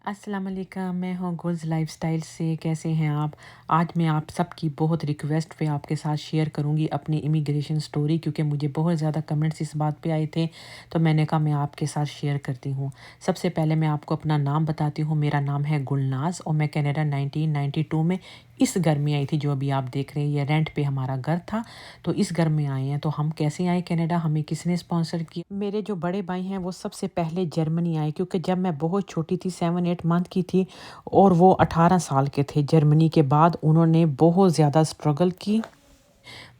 अस्सलाम वालेकुम, मैं हूँ गुल्स लाइफस्टाइल से। कैसे हैं आप? आज मैं आप सबकी बहुत रिक्वेस्ट पे आपके साथ शेयर करूँगी अपनी इमिग्रेशन स्टोरी, क्योंकि मुझे बहुत ज़्यादा कमेंट्स इस बात पे आए थे, तो मैंने कहा मैं आपके साथ शेयर करती हूँ। सबसे पहले मैं आपको अपना नाम बताती हूँ। मेरा नाम है गुलनाज और मैं कनाडा 1992 में इस घर में आई थी जो अभी आप देख रहे हैं। ये रेंट पे हमारा घर था, तो इस घर में आए हैं। तो हम कैसे आए कनाडा, हमें किसने स्पॉन्सर किया? मेरे जो बड़े भाई हैं वो सबसे पहले जर्मनी आए, क्योंकि जब मैं बहुत छोटी थी 7-8 मंथ की थी और वो 18 साल के थे। जर्मनी के बाद उन्होंने बहुत ज़्यादा स्ट्रगल की,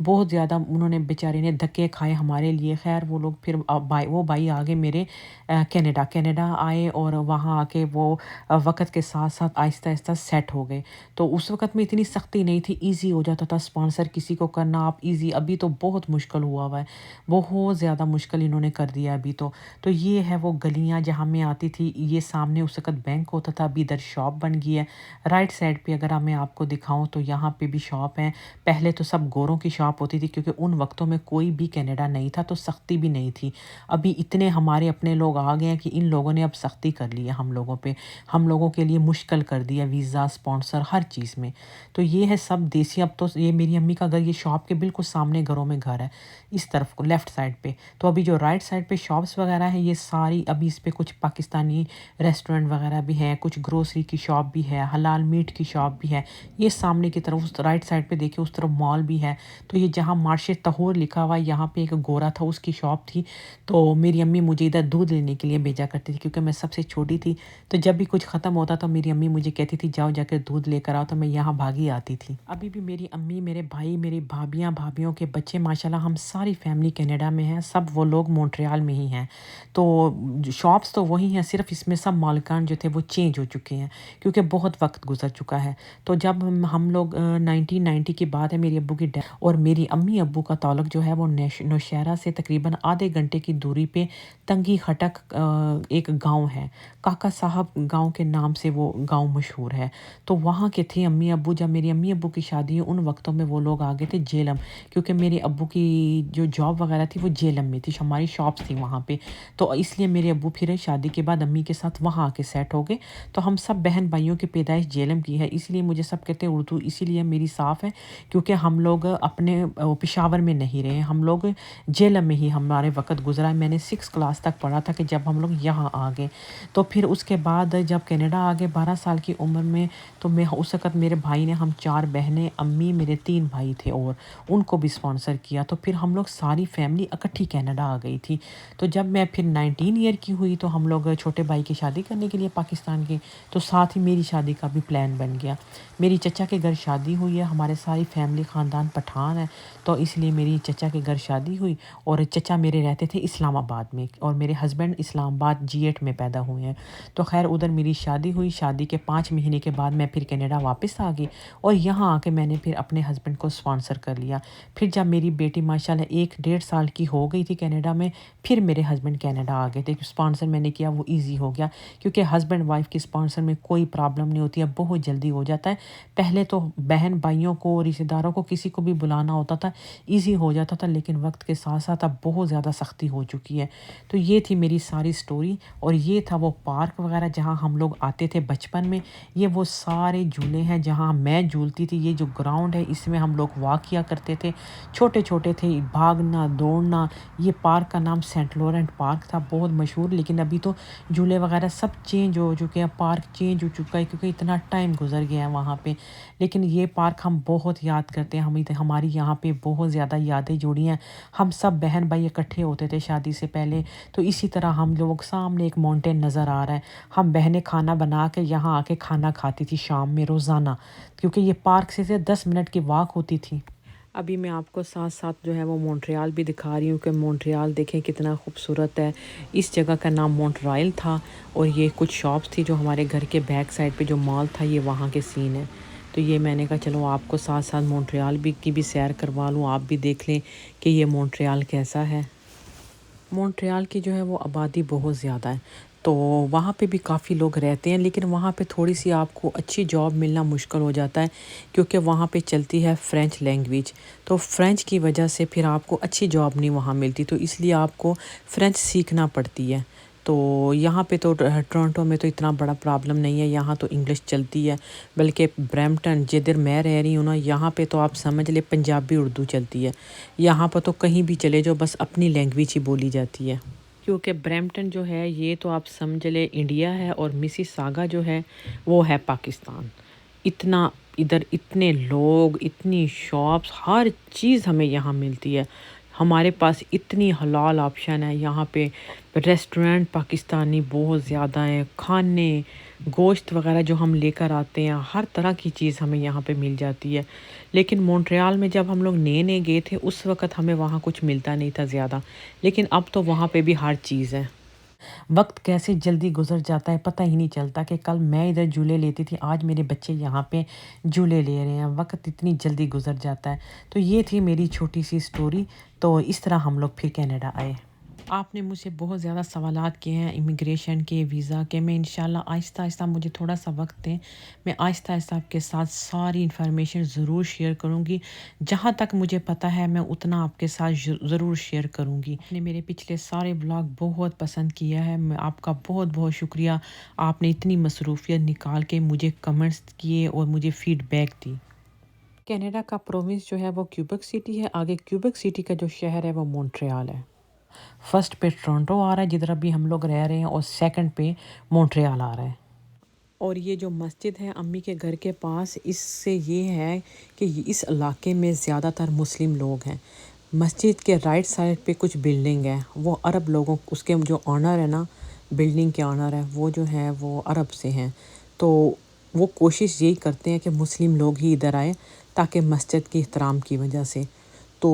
बहुत ज़्यादा उन्होंने बेचारे ने धक्के खाए हमारे लिए। ख़ैर वो लोग फिर वो भाई आगे मेरे कनाडा कनाडा आए और वहाँ आके वो वक़्त के साथ-साथ आहिस्ता-आहिस्ता सेट हो गए। तो उस वक़्त में इतनी सख्ती नहीं थी, ईज़ी हो जाता था स्पॉन्सर किसी को करना आप ईज़ी। अभी तो बहुत मुश्किल हुआ है, बहुत ज़्यादा मुश्किल इन्होंने कर दिया अभी तो। तो ये है वो गलियाँ जहाँ मैं आती थी, ये सामने उस वक़्त बैंक होता था, अभी इधर शॉप बन गई है। राइट साइड पे अगर मैं आपको दिखाऊँ तो यहाँ पे भी शॉप है। पहले तो सब गोरों की शॉप होती थी, क्योंकि उन वक्तों में कोई भी कनाडा नहीं था, तो सख्ती भी नहीं थी। अभी इतने हमारे अपने लोग आ गए हैं कि इन लोगों ने अब सख्ती कर ली है हम लोगों पे, हम लोगों के लिए मुश्किल कर दिया वीज़ा स्पॉन्सर हर चीज़ में। तो ये है सब देसी। अब तो ये मेरी अम्मी का घर, ये शॉप के बिल्कुल सामने घरों में घर है, इस तरफ को लेफ़्ट साइड पे। तो अभी जो राइट साइड पे शॉप्स वगैरह हैं ये सारी, अभी इस पे कुछ पाकिस्तानी रेस्टोरेंट वगैरह भी है, कुछ ग्रोसरी की शॉप भी है, हलाल मीट की शॉप भी है। ये सामने की तरफ उस राइट साइड पे देखिए, उस तरफ मॉल भी है। तो ये जहाँ मार्शे तहोर लिखा हुआ है, यहाँ पे एक गोरा था, उसकी शॉप थी। तो मेरी अम्मी मुझे इधर दूध लेने के लिए भेजा करती थी, क्योंकि मैं सबसे छोटी थी। तो जब भी कुछ ख़त्म होता तो मेरी अम्मी मुझे कहती थी जाओ जाकर दूध लेकर आओ, तो मैं यहाँ भागी आती थी। अभी भी मेरी अम्मी, मेरे भाई, मेरी भाभियाँ, भाभियों के बच्चे, माशाल्लाह हम सारी फैमिली कनाडा में हैं। सब वो लोग मॉन्ट्रियल में ही हैं। तो शॉप्स तो वही हैं, सिर्फ इसमें सब मालिकान जो थे वो चेंज हो चुके हैं, क्योंकि बहुत वक्त गुजर चुका है। तो जब हम लोग 1990 की बात है, मेरी अब्बू की डेथ, और मेरी अम्मी अब्बू का ताल्लुक जो है वो नौशहरा से तकरीबन आधे घंटे की दूरी पे तंगी खटक एक गांव है, काका साहब गांव के नाम से वो गांव मशहूर है। तो वहाँ के थे अम्मी अब्बू। जब मेरी अम्मी अब्बू की शादी हुई उन वक्तों में वो लोग आ गए थे जेलम, क्योंकि मेरे अब्बू की जो जॉब वगैरह थी वो जेलम में थी, हमारी शॉप्स थी वहाँ पे। तो इसलिए मेरे अब्बू फिर शादी के बाद अम्मी के साथ वहाँ आके सेट हो गए। तो हम सब बहन भाइयों की पैदाइश जेलम की है, इसलिए मुझे सब कहते हैं उर्दू इसीलिए मेरी साफ़ है, क्योंकि हम लोग अपने पेशावर में नहीं रहे, हम लोग जेलम में ही हमारे वक़्त गुज़रा है। मैंने 6 क्लास तक पढ़ा था कि जब हम लोग यहाँ आ गए। तो फिर उसके बाद जब कनाडा आ गए 12 साल की उम्र में, तो मैं उस वक़्त मेरे भाई ने, हम 4 बहनें, अम्मी, मेरे 3 भाई थे और उनको भी स्पॉन्सर किया। तो फिर हम लोग सारी फैमिली इकट्ठी कनाडा आ गई थी। तो जब मैं फिर 19 ईयर की हुई तो हम लोग छोटे भाई की शादी करने के लिए पाकिस्तान गए, तो साथ ही मेरी शादी का भी प्लान बन गया। मेरी चचा के घर शादी हुई है, हमारे सारी फैमिली ख़ानदान पठान है, तो इसलिए मेरी चचा के घर शादी हुई। और चचा मेरे रहते थे इस्लामाबाद में और मेरे हस्बैंड इस्लामाबाद G8 में पैदा हुए हैं। तो खैर उधर मेरी शादी हुई। शादी के 5 महीने के बाद मैं फिर कनाडा वापस आ गई और यहाँ आके मैंने फिर अपने हस्बैंड को स्पॉन्सर कर लिया। फिर जब मेरी बेटी माशाल्लाह 1 डेढ़ साल की हो गई थी कनाडा में, फिर मेरे हस्बैंड कनाडा आ गए थे। स्पॉन्सर मैंने किया वो ईज़ी हो गया, क्योंकि हस्बैंड वाइफ की स्पॉन्सर में कोई प्रॉब्लम नहीं होती है, बहुत जल्दी हो जाता है। पहले तो बहन भाइयों को, रिश्तेदारों को, किसी को भी बुलाना होता था, ईज़ी हो जाता था, लेकिन वक्त के साथ साथ अब बहुत ज़्यादा सख्ती हो चुकी है। तो ये थी मेरी सारी स्टोरी। और ये था वो पार्क वगैरह जहाँ हम लोग आते थे बचपन में। ये वो सारे झूले हैं जहाँ मैं झूलती थी। ये जो ग्राउंड है इसमें हम लोग वॉक किया करते थे, छोटे छोटे थे, भागना दौड़ना। ये पार्क का नाम सेंट लॉरेंट पार्क था, बहुत मशहूर। लेकिन अभी तो झूले वगैरह सब चेंज हो चुके हैं, पार्क चेंज हो चुका है, क्योंकि इतना टाइम गुजर गया है वहाँ पे। लेकिन ये पार्क हम बहुत याद करते हैं, हमारी यहाँ पे बहुत ज़्यादा यादें जुड़ी हैं। हम सब बहन भाई इकट्ठे होते थे शादी से पहले। तो इसी तरह हम लोग, सामने एक माउंटेन नज़र आ रहा है, हम बहनें खाना बना के यहाँ आके खाना खाती थी शाम में रोज़ाना, क्योंकि ये पार्क से 10 मिनट की वॉक होती थी। अभी मैं आपको साथ साथ जो है वो मॉन्ट्रियल भी दिखा रही हूँ कि मॉन्ट्रियल देखें कितना खूबसूरत है। इस जगह का नाम मॉन्ट्रियल था और ये कुछ शॉप्स थी जो हमारे घर के बैक साइड पे जो मॉल था, ये वहाँ के सीन है। तो ये मैंने कहा चलो आपको साथ साथ मॉन्ट्रियल की भी सैर करवा लूँ, आप भी देख लें कि ये मॉन्ट्रियल कैसा है। मॉन्ट्रियल की जो है वो आबादी बहुत ज़्यादा है, तो वहाँ पे भी काफ़ी लोग रहते हैं, लेकिन वहाँ पे थोड़ी सी आपको अच्छी जॉब मिलना मुश्किल हो जाता है, क्योंकि वहाँ पे चलती है फ़्रेंच लैंग्वेज। तो फ़्रेंच की वजह से फिर आपको अच्छी जॉब नहीं वहाँ मिलती, तो इसलिए आपको फ़्रेंच सीखना पड़ती है। تو یہاں پہ تو ٹورنٹو میں تو اتنا بڑا پرابلم نہیں ہے، یہاں تو انگلش چلتی ہے، بلکہ برمپٹن جدھر میں رہ رہی ہوں نا، یہاں پہ تو آپ سمجھ لے پنجابی اردو چلتی ہے، یہاں پر تو کہیں بھی چلے جاؤ بس اپنی لینگویج ہی بولی جاتی ہے، کیونکہ برمپٹن جو ہے یہ تو آپ سمجھ لے انڈیا ہے، اور مسی ساگا جو ہے وہ ہے پاکستان۔ اتنا ادھر اتنے لوگ، اتنی شاپس، ہر چیز ہمیں یہاں ملتی ہے، ہمارے پاس اتنی حلال آپشن ہے یہاں پہ، ریسٹورنٹ پاکستانی بہت زیادہ ہیں، کھانے، گوشت وغیرہ جو ہم لے کر آتے ہیں، ہر طرح کی چیز ہمیں یہاں پہ مل جاتی ہے۔ لیکن مونٹریال میں جب ہم لوگ نئے نئے گئے تھے اس وقت ہمیں وہاں کچھ ملتا نہیں تھا زیادہ، لیکن اب تو وہاں پہ بھی ہر چیز ہے۔ وقت کیسے جلدی گزر جاتا ہے پتہ ہی نہیں چلتا، کہ کل میں ادھر جھولے لیتی تھی، آج میرے بچے یہاں پہ جھولے لے رہے ہیں، وقت اتنی جلدی گزر جاتا ہے۔ تو یہ تھی میری چھوٹی سی سٹوری، تو اس طرح ہم لوگ پھر کینیڈا آئے۔ آپ نے مجھ سے بہت زیادہ سوالات کیے ہیں امیگریشن کے، ویزا کے، میں انشاءاللہ آہستہ آہستہ، مجھے تھوڑا سا وقت دیں، میں آہستہ آہستہ آپ کے ساتھ ساری انفارمیشن ضرور شیئر کروں گی، جہاں تک مجھے پتہ ہے میں اتنا آپ کے ساتھ ضرور شیئر کروں گی۔ آپ نے میرے پچھلے سارے بلاگ بہت پسند کیا ہے، میں آپ کا بہت بہت شکریہ، آپ نے اتنی مصروفیت نکال کے مجھے کمنٹس کیے اور مجھے فیڈ بیک دی۔ کینیڈا کا پروونس جو ہے وہ کیوبیک سٹی ہے، آگے کیوبیک سٹی کا جو شہر ہے وہ مونٹریال ہے۔ فرسٹ پہ ٹورنٹو آ رہا ہے جدھر ابھی ہم لوگ رہ رہے ہیں، اور سیکنڈ پہ مونٹریال آ رہا ہے۔ اور یہ جو مسجد ہے امی کے گھر کے پاس، اس سے یہ ہے کہ اس علاقے میں زیادہ تر مسلم لوگ ہیں۔ مسجد کے رائٹ سائڈ پہ کچھ بلڈنگ ہے، وہ عرب لوگوں، اس کے جو آنر ہے نا، بلڈنگ کے آنر ہے، وہ جو ہیں وہ عرب سے ہیں، تو وہ کوشش یہی کرتے ہیں کہ مسلم لوگ ہی ادھر آئے تاکہ مسجد کی احترام کی وجہ سے، تو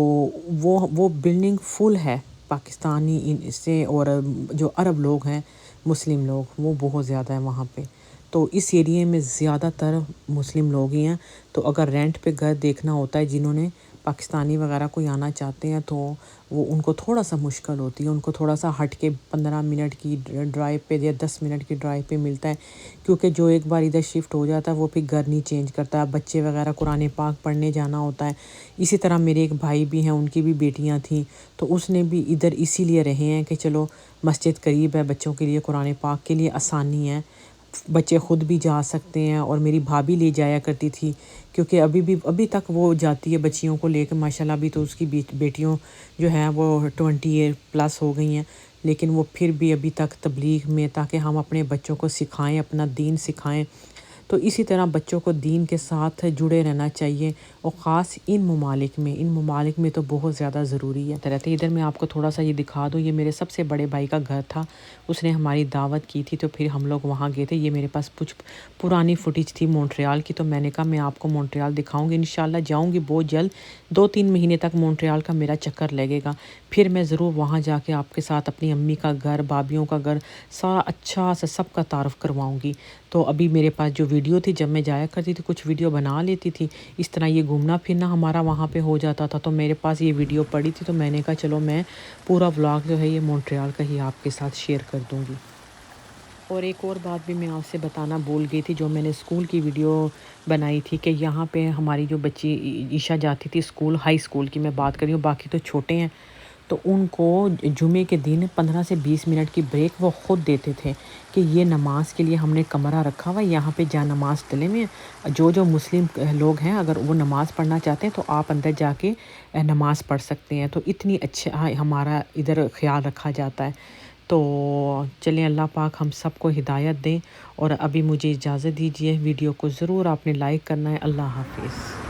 وہ بلڈنگ فل ہے پاکستانی سے، اور جو عرب لوگ ہیں، مسلم لوگ، وہ بہت زیادہ ہیں وہاں پہ، تو اس ایریے میں زیادہ تر مسلم لوگ ہی ہیں۔ تو اگر رینٹ پہ گھر دیکھنا ہوتا ہے، جنہوں نے پاکستانی وغیرہ کوئی آنا چاہتے ہیں، تو وہ ان کو تھوڑا سا مشکل ہوتی ہے، ان کو تھوڑا سا ہٹ کے 15 منٹ کی ڈرائیو پہ یا 10 منٹ کی ڈرائیو پہ ملتا ہے، کیونکہ جو ایک بار ادھر شفٹ ہو جاتا ہے وہ پھر گھر نہیں چینج کرتا، بچے وغیرہ قرآن پاک پڑھنے جانا ہوتا ہے۔ اسی طرح میرے ایک بھائی بھی ہیں، ان کی بھی بیٹیاں تھیں، تو اس نے بھی ادھر اسی لیے رہے ہیں کہ چلو مسجد قریب ہے، بچوں کے لیے قرآن پاک کے لیے آسانی ہے، بچے خود بھی جا سکتے ہیں، اور میری بھابھی لے جایا کرتی تھی، کیونکہ ابھی تک وہ جاتی ہے بچیوں کو لے کے، ماشاءاللہ ابھی تو اس کی بیٹیوں جو ہیں وہ 20 پلس ہو گئی ہیں، لیکن وہ پھر بھی ابھی تک تبلیغ میں، تاکہ ہم اپنے بچوں کو سکھائیں، اپنا دین سکھائیں، تو اسی طرح بچوں کو دین کے ساتھ جڑے رہنا چاہیے، اور خاص ان ممالک میں تو بہت زیادہ ضروری ہے رہتے۔ ادھر میں آپ کو تھوڑا سا یہ دکھا دوں، یہ میرے سب سے بڑے بھائی کا گھر تھا، اس نے ہماری دعوت کی تھی تو پھر ہم لوگ وہاں گئے تھے۔ یہ میرے پاس کچھ پرانی فوٹیج تھی مونٹریال کی، تو میں نے کہا میں آپ کو مونٹریال دکھاؤں گی، انشاءاللہ جاؤں گی بہت جلد، 2-3 مہینے تک مونٹریال کا میرا چکر لگے گا، پھر میں ضرور وہاں جا کے آپ کے ساتھ اپنی امی کا گھر، بھابھیوں کا گھر، سارا اچھا سا سب کا تعارف کرواؤں گی۔ تو ابھی میرے پاس جو ویڈیو تھی، جب میں جایا کرتی تھی کچھ ویڈیو بنا لیتی تھی، اس طرح یہ گھومنا پھرنا ہمارا وہاں پہ ہو جاتا تھا، تو میرے پاس یہ ویڈیو پڑی تھی، تو میں نے کہا چلو میں پورا ولاگ جو ہے یہ مونٹریال کا ہی آپ کے ساتھ شیئر کر دوں گی۔ اور ایک اور بات بھی میں آپ سے بتانا بھول گئی تھی، جو میں نے اسکول کی ویڈیو بنائی تھی، کہ یہاں پہ ہماری جو بچی عشا جاتی تھی اسکول، ہائی اسکول کی میں بات کر رہی ہوں، باقی تو چھوٹے ہیں، تو ان کو جمعے کے دن 15 سے 20 منٹ کی بریک وہ خود دیتے تھے، کہ یہ نماز کے لیے ہم نے کمرہ رکھا ہوا ہے، یہاں پہ جا نماز ڈلے ہوئے ہیں، جو مسلم لوگ ہیں اگر وہ نماز پڑھنا چاہتے ہیں تو آپ اندر جا کے نماز پڑھ سکتے ہیں، تو اتنی اچھا ہمارا ادھر خیال رکھا جاتا ہے۔ تو چلیں اللہ پاک ہم سب کو ہدایت دیں، اور ابھی مجھے اجازت دیجیے، ویڈیو کو ضرور آپ نے لائک کرنا ہے۔ اللہ حافظ۔